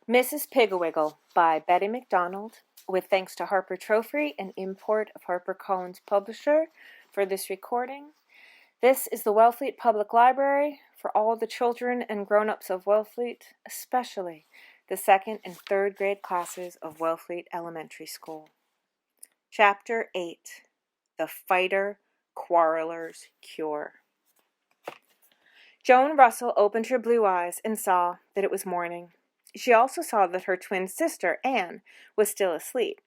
Mrs. Piggle-Wiggle by Betty MacDonald, with thanks to Harper Trophy, an import of HarperCollins publisher, for this recording. This is the Wellfleet Public Library for all the children and grown-ups of Wellfleet, especially the 2nd and 3rd grade classes of Wellfleet Elementary School. Chapter 8, The Fighter-Quarrelitis Cure. Joan Russell opened her blue eyes and saw that it was morning. She also saw that her twin sister, Anne, was still asleep.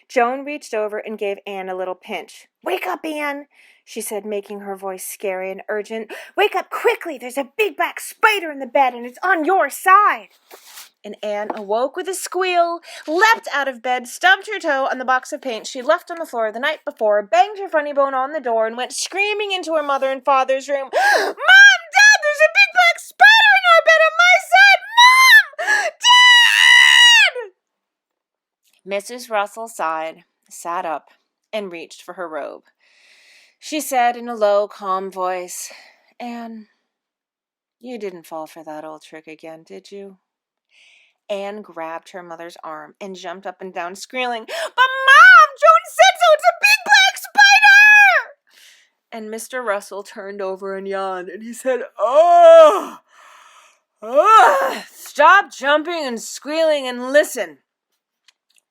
Joan reached over and gave Anne a little pinch. "Wake up, Anne," she said, making her voice scary and urgent. "Wake up quickly! There's a big black spider in the bed, and it's on your side!" And Anne awoke with a squeal, leapt out of bed, stubbed her toe on the box of paint she left on the floor the night before, banged her funny bone on the door, and went screaming into her mother and father's room. "Mom! Dad! There's a big black spider in our bed on my side! Mom! Dad!" Mrs. Russell sighed, sat up, and reached for her robe. She said in a low, calm voice, "Anne, you didn't fall for that old trick again, did you?" Anne grabbed her mother's arm and jumped up and down, squealing, "But Mom, Joan said so! It's a big black spider!" And Mr. Russell turned over and yawned, and he said, "Oh! Stop jumping and squealing and listen.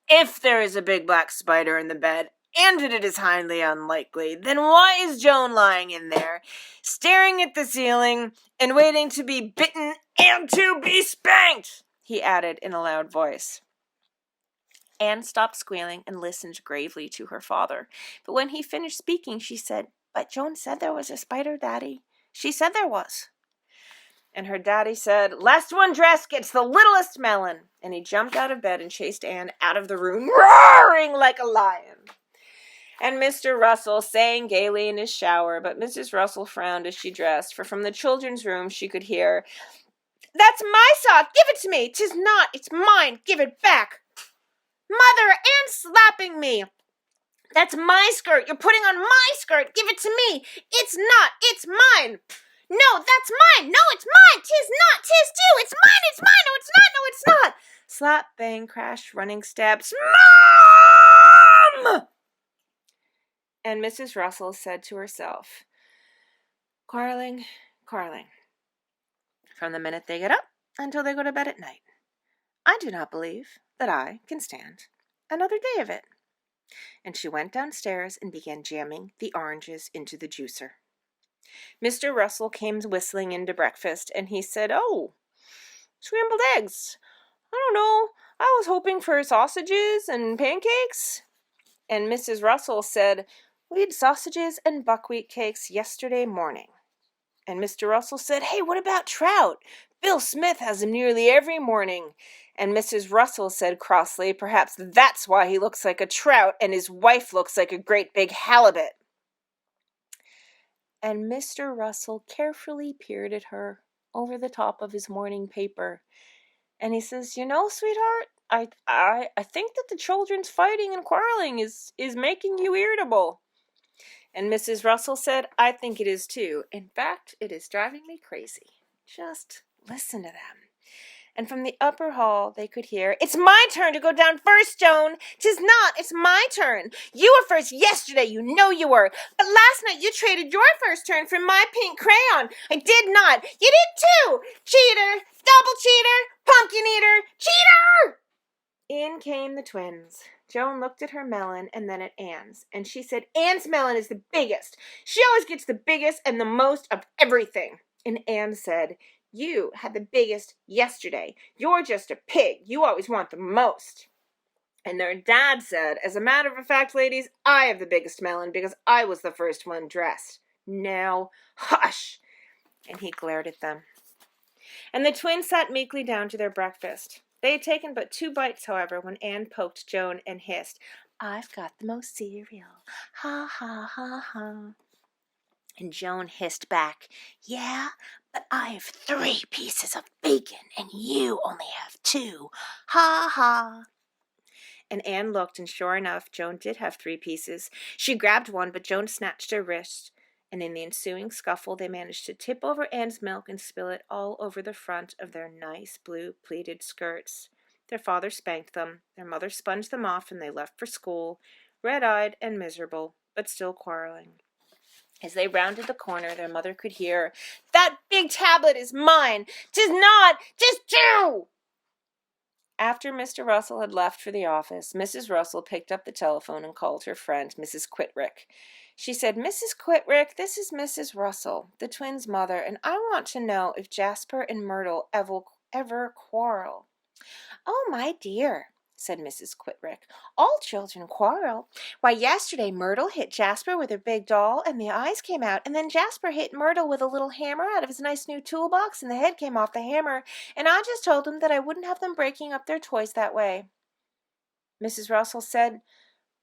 If there is a big black spider in the bed, and it is highly unlikely, then why is Joan lying in there, staring at the ceiling and waiting to be bitten and to be spanked?" he added in a loud voice. Anne stopped squealing and listened gravely to her father. But when he finished speaking, she said, "But Joan said there was a spider, Daddy. She said there was." And her daddy said, "Last one dressed gets the littlest melon." And he jumped out of bed and chased Anne out of the room, roaring like a lion. And Mr. Russell sang gaily in his shower, but Mrs. Russell frowned as she dressed, for from the children's room she could hear, "That's my sock! Give it to me! 'Tis not! It's mine! Give it back!" "Mother, Anne's slapping me!" "That's my skirt! You're putting on my skirt! Give it to me! It's not! It's mine!" "No, that's mine! No, it's mine! 'Tis not! 'Tis too! It's mine! It's mine! No, it's not! No, it's not!" Slap, bang, crash, running steps. "Mom!" And Mrs. Russell said to herself, quarreling, from the minute they get up until they go to bed at night. I do not believe that I can stand another day of it. And she went downstairs and began jamming the oranges into the juicer. Mr. Russell came whistling into breakfast, and he said, "Oh, scrambled eggs. I don't know. I was hoping for sausages and pancakes." And Mrs. Russell said, "We had sausages and buckwheat cakes yesterday morning." And Mr. Russell said, "Hey, what about trout? Bill Smith has them nearly every morning." And Mrs. Russell said crossly, "Perhaps that's why he looks like a trout and his wife looks like a great big halibut." And Mr. Russell carefully peered at her over the top of his morning paper. And he says, "You know, sweetheart, I think that the children's fighting and quarreling is making you irritable." And Mrs. Russell said, "I think it is too. In fact, it is driving me crazy. Just listen to them." And from the upper hall they could hear, "It's my turn to go down first, Joan. 'Tis not. It's my turn. You were first yesterday. You know you were. But last night you traded your first turn for my pink crayon." "I did not." "You did too. Cheater. Double cheater. Pumpkin eater. Cheater!" In came the twins. Joan looked at her melon and then at Anne's, and she said, "Anne's melon is the biggest. She always gets the biggest and the most of everything." And Anne said, "You had the biggest yesterday. You're just a pig. You always want the most." And their dad said, "As a matter of fact, ladies, I have the biggest melon because I was the first one dressed. Now, hush." And he glared at them. And the twins sat meekly down to their breakfast. They had taken but 2 bites, however, when Anne poked Joan and hissed, "I've got the most cereal. Ha, ha, ha, ha." And Joan hissed back, "Yeah, but I have 3 pieces of bacon, and you only have 2. Ha, ha." And Anne looked, and sure enough, Joan did have 3 pieces. She grabbed one, but Joan snatched her wrist, and in the ensuing scuffle they managed to tip over Anne's milk and spill it all over the front of their nice blue pleated skirts. Their father spanked them, their mother sponged them off, and they left for school, red-eyed and miserable, but still quarreling. As they rounded the corner, their mother could hear, "That big tablet is mine! 'Tis not! 'Tis you!" After Mr. Russell had left for the office, Mrs. Russell picked up the telephone and called her friend, Mrs. Quittrick. She said, "Mrs. Quittrick, this is Mrs. Russell, the twins' mother, and I want to know if Jasper and Myrtle ever quarrel." "Oh, my dear," said Mrs. Quittrick, "all children quarrel. Why, yesterday Myrtle hit Jasper with her big doll, and the eyes came out, and then Jasper hit Myrtle with a little hammer out of his nice new toolbox, and the head came off the hammer, and I just told them that I wouldn't have them breaking up their toys that way." Mrs. Russell said,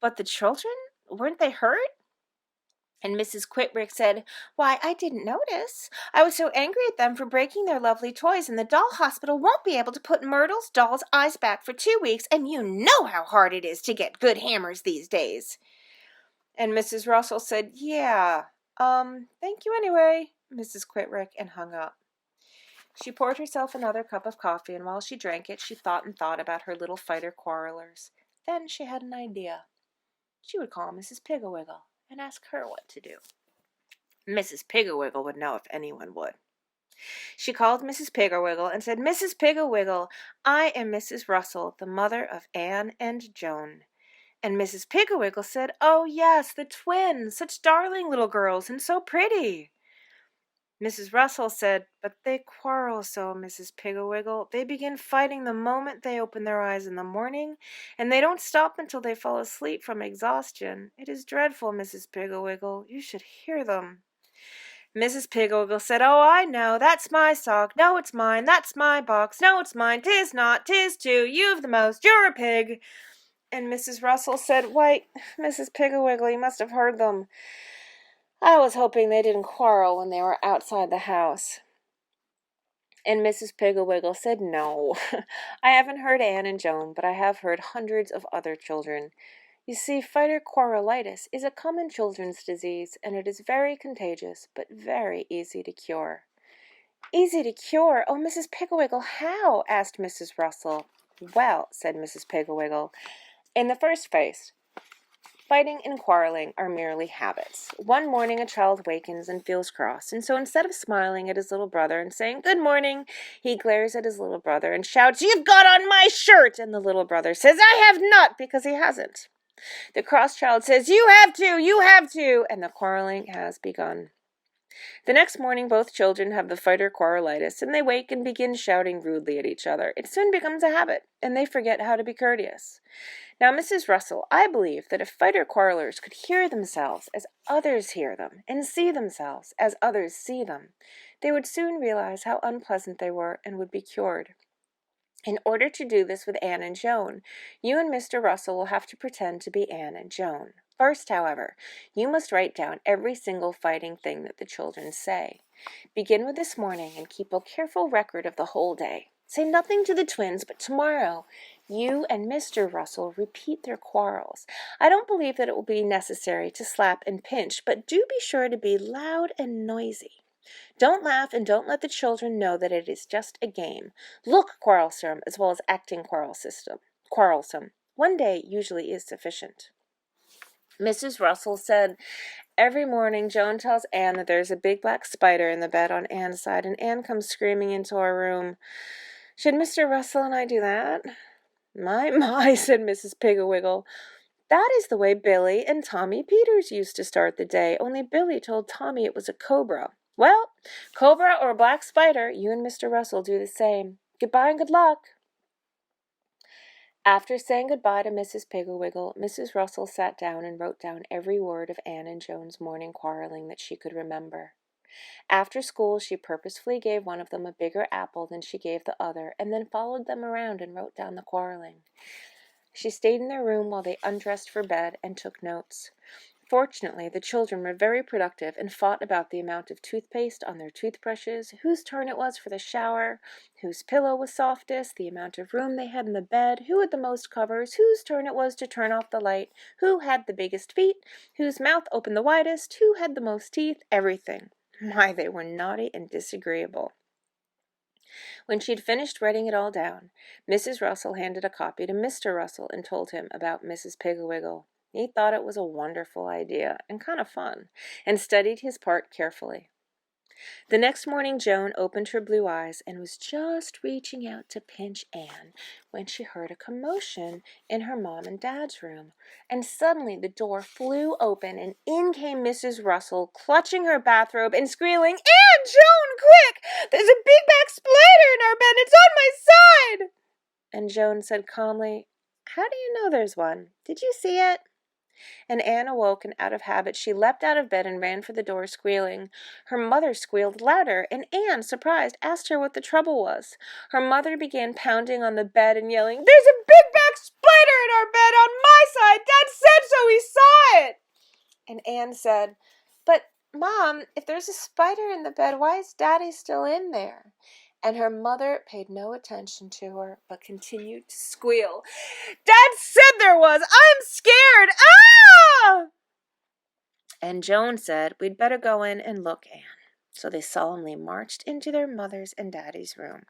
"But the children, weren't they hurt?" And Mrs. Quittrick said, "Why, I didn't notice. I was so angry at them for breaking their lovely toys, and the doll hospital won't be able to put Myrtle's doll's eyes back for 2 weeks, and you know how hard it is to get good hammers these days." And Mrs. Russell said, "Yeah, thank you anyway, Mrs. Quittrick," and hung up. She poured herself another cup of coffee, and while she drank it, she thought and thought about her little fighter-quarrelers. Then she had an idea. She would call Mrs. Piggle-Wiggle and ask her what to do. Mrs. Piggle-Wiggle would know if anyone would. She called Mrs. Piggle-Wiggle and said, "Mrs. Piggle-Wiggle, I am Mrs. Russell, the mother of Anne and Joan." And Mrs. Piggle-Wiggle said, "Oh, yes, the twins, such darling little girls and so pretty." Mrs. Russell said, "But they quarrel so, Mrs. Piggle-Wiggle. They begin fighting the moment they open their eyes in the morning, and they don't stop until they fall asleep from exhaustion. It is dreadful, Mrs. Piggle-Wiggle. You should hear them." Mrs. Piggle-Wiggle said, "Oh, I know. That's my sock. No, it's mine. That's my box. No, it's mine. 'Tis not. 'Tis too. You've the most. You're a pig." And Mrs. Russell said, "Why, Mrs. Piggle-Wiggle, you must have heard them. I was hoping they didn't quarrel when they were outside the house." And Mrs. Piggle-Wiggle said, "No, I haven't heard Anne and Joan, but I have heard hundreds of other children. You see, Fighter-Quarrelitis is a common children's disease, and it is very contagious, but very easy to cure." "Easy to cure? Oh, Mrs. Piggle-Wiggle, how?" asked Mrs. Russell. "Well," said Mrs. Piggle-Wiggle, "in the first place, fighting and quarreling are merely habits. One morning a child wakens and feels cross, and so instead of smiling at his little brother and saying, 'Good morning,' he glares at his little brother and shouts, 'You've got on my shirt!' And the little brother says, 'I have not,' because he hasn't. The cross child says, 'You have to, you have to,' and the quarreling has begun. The next morning both children have the Fighter-Quarrelitis, and they wake and begin shouting rudely at each other. It soon becomes a habit, and they forget how to be courteous. Now, Mrs. Russell, I believe that if fighter-quarrelers could hear themselves as others hear them, and see themselves as others see them, they would soon realize how unpleasant they were and would be cured. In order to do this with Anne and Joan, you and Mr. Russell will have to pretend to be Anne and Joan. First, however, you must write down every single fighting thing that the children say. Begin with this morning and keep a careful record of the whole day. Say nothing to the twins, but tomorrow you and Mr. Russell repeat their quarrels. I don't believe that it will be necessary to slap and pinch, but do be sure to be loud and noisy. Don't laugh and don't let the children know that it is just a game. Look quarrelsome as well as acting quarrelsome. One day usually is sufficient." Mrs. Russell said, "Every morning Joan tells Anne that there's a big black spider in the bed on Anne's side, and Anne comes screaming into our room. Should Mr. Russell and I do that?" My, said Mrs. Piggle-Wiggle. "That is the way Billy and Tommy Peters used to start the day, only Billy told Tommy it was a cobra. Well, cobra or black spider, you and Mr. Russell do the same. Goodbye and good luck." After saying goodbye to Mrs. Piggle-Wiggle, Mrs. Russell sat down and wrote down every word of Anne and Joan's morning quarreling that she could remember. After school, she purposefully gave one of them a bigger apple than she gave the other, and then followed them around and wrote down the quarreling. She stayed in their room while they undressed for bed and took notes. Fortunately, the children were very productive and fought about the amount of toothpaste on their toothbrushes, whose turn it was for the shower, whose pillow was softest, the amount of room they had in the bed, who had the most covers, whose turn it was to turn off the light, who had the biggest feet, whose mouth opened the widest, who had the most teeth, everything. My, they were naughty and disagreeable. When she'd finished writing it all down, Mrs. Russell handed a copy to Mr. Russell and told him about Mrs. Piggle-Wiggle. He thought it was a wonderful idea and kind of fun, and studied his part carefully. The next morning Joan opened her blue eyes and was just reaching out to pinch Anne when she heard a commotion in her mom and dad's room. And suddenly the door flew open and in came Mrs. Russell, clutching her bathrobe and squealing, "Anne, Joan, quick! There's a big back spider in our bed! It's on my side!" And Joan said calmly, "How do you know there's one? Did you see it?" And Anne awoke, and out of habit she leapt out of bed and ran for the door, squealing. Her mother squealed louder, and Anne, surprised, asked her what the trouble was. Her mother began pounding on the bed and yelling, "There's a big-back spider in our bed on my side! Dad said so! He saw it!" And Anne said, "But, Mom, if there's a spider in the bed, why is Daddy still in there?" And her mother paid no attention to her, but continued to squeal, "Dad said there was! I'm scared! Ah!" And Joan said, "We'd better go in and look, Anne." So they solemnly marched into their mother's and Daddy's room,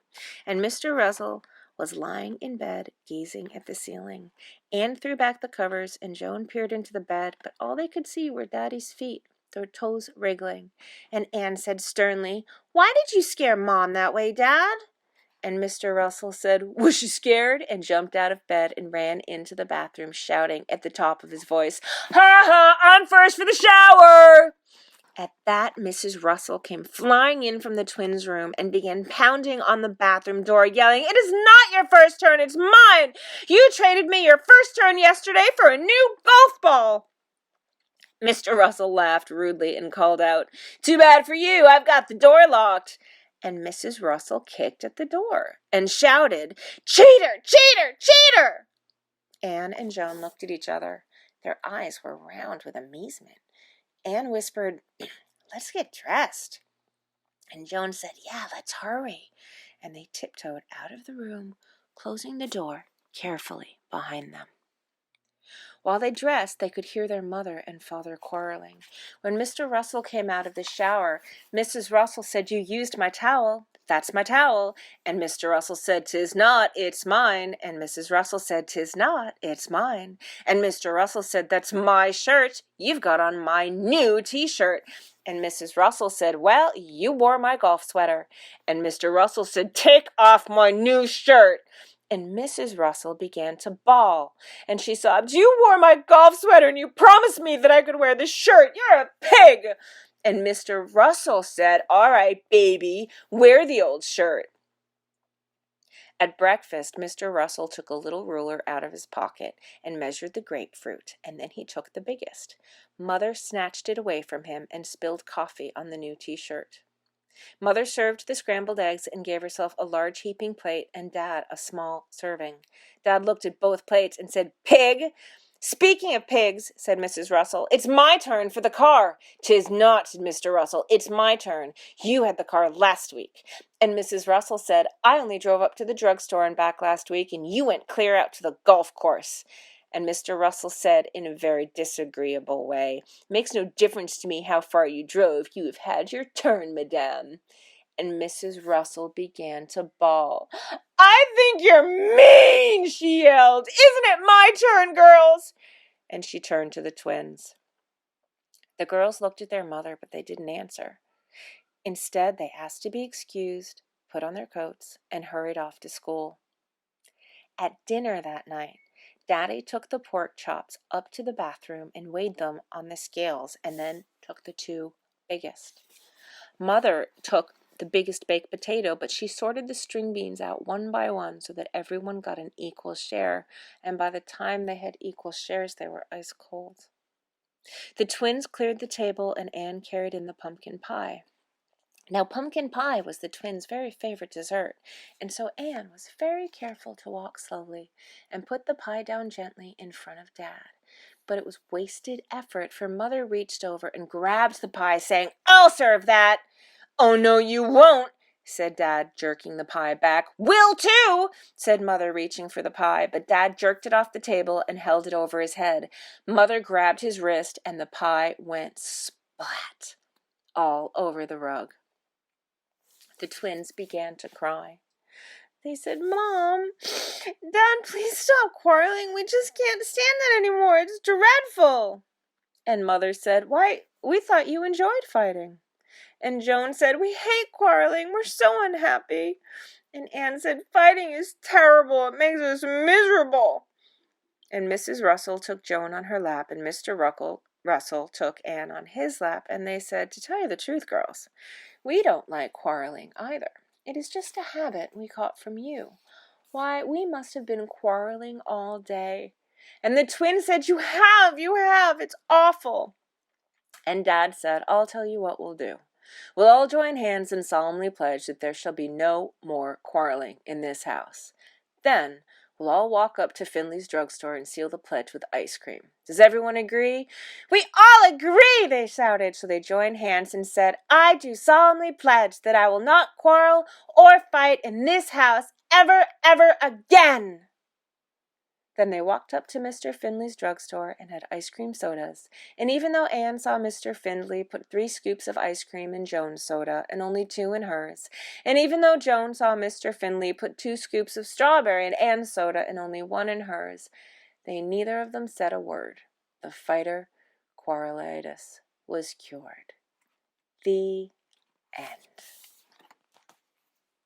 and Mr. Russell was lying in bed, gazing at the ceiling. Anne threw back the covers, and Joan peered into the bed, but all they could see were Daddy's feet, their toes wriggling. And Anne said sternly, "Why did you scare Mom that way, Dad?" And Mr. Russell said, "Was she scared?" and jumped out of bed and ran into the bathroom, shouting at the top of his voice, "Ha ha, I'm first for the shower!" At that, Mrs. Russell came flying in from the twins' room and began pounding on the bathroom door, yelling, "It is not your first turn, it's mine! You traded me your first turn yesterday for a new golf ball!" Mr. Russell laughed rudely and called out, "Too bad for you, I've got the door locked." And Mrs. Russell kicked at the door and shouted, "Cheater! Cheater! Cheater!" Anne and Joan looked at each other. Their eyes were round with amazement. Anne whispered, "Let's get dressed." And Joan said, "Yeah, let's hurry." And they tiptoed out of the room, closing the door carefully behind them. While they dressed, they could hear their mother and father quarreling. When Mr. Russell came out of the shower, Mrs. Russell said, "You used my towel." "That's my towel." And Mr. Russell said, "'Tis not, it's mine." And Mrs. Russell said, "'Tis not, it's mine." And Mr. Russell said, "That's my shirt. You've got on my new t-shirt." And Mrs. Russell said, "Well, you wore my golf sweater." And Mr. Russell said, "Take off my new shirt." And Mrs. Russell began to bawl, and she sobbed, "You wore my golf sweater, and you promised me that I could wear the shirt. You're a pig." And Mr. Russell said, "All right, baby, wear the old shirt." At breakfast, Mr. Russell took a little ruler out of his pocket and measured the grapefruit, and then he took the biggest. Mother snatched it away from him and spilled coffee on the new t-shirt. Mother served the scrambled eggs and gave herself a large heaping plate and Dad a small serving. Dad looked at both plates and said, "Pig!" "Speaking of pigs," said Mrs. Russell, "it's my turn for the car." "'Tis not," said Mr. Russell. "It's my turn. You had the car last week." And Mrs. Russell said, "I only drove up to the drugstore and back last week, and you went clear out to the golf course." And Mr. Russell said in a very disagreeable way, "Makes no difference to me how far you drove. You have had your turn, madame." And Mrs. Russell began to bawl. "I think you're mean," she yelled. "Isn't it my turn, girls?" And she turned to the twins. The girls looked at their mother, but they didn't answer. Instead, they asked to be excused, put on their coats, and hurried off to school. At dinner that night, Daddy took the pork chops up to the bathroom and weighed them on the scales, and then took the two biggest. Mother took the biggest baked potato, but she sorted the string beans out one by one so that everyone got an equal share, and by the time they had equal shares, they were ice cold. The twins cleared the table, and Anne carried in the pumpkin pie. Now, pumpkin pie was the twins' very favorite dessert, and so Anne was very careful to walk slowly and put the pie down gently in front of Dad. But it was wasted effort, for Mother reached over and grabbed the pie, saying, "I'll serve that." "Oh, no, you won't," said Dad, jerking the pie back. "Will too," said Mother, reaching for the pie, but Dad jerked it off the table and held it over his head. Mother grabbed his wrist, and the pie went splat all over the rug. The twins began to cry. They said, "Mom, Dad, please stop quarreling. We just can't stand that anymore. It's dreadful." And Mother said, "Why, we thought you enjoyed fighting." And Joan said, "We hate quarreling. We're so unhappy." And Anne said, "Fighting is terrible. It makes us miserable." And Mrs. Russell took Joan on her lap, and Mr. Russell took Anne on his lap, and they said, "To tell you the truth, girls, we don't like quarreling either. It is just a habit we caught from you. Why, we must have been quarreling all day." And the twins said, you have, it's awful." And Dad said, "I'll tell you what we'll do. We'll all join hands and solemnly pledge that there shall be no more quarreling in this house. Then we'll all walk up to Finley's drugstore and seal the pledge with ice cream. Does everyone agree?" "We all agree," they shouted. So they joined hands and said, "I do solemnly pledge that I will not quarrel or fight in this house ever again." Then they walked up to Mr. Finley's drugstore and had ice cream sodas. And even though Anne saw Mr. Finley put 3 scoops of ice cream in Joan's soda and only 2 in hers, and even though Joan saw Mr. Finley put 2 scoops of strawberry in Anne's soda and only 1 in hers, they neither of them said a word. The Fighter-Quarrelitis was cured. The end.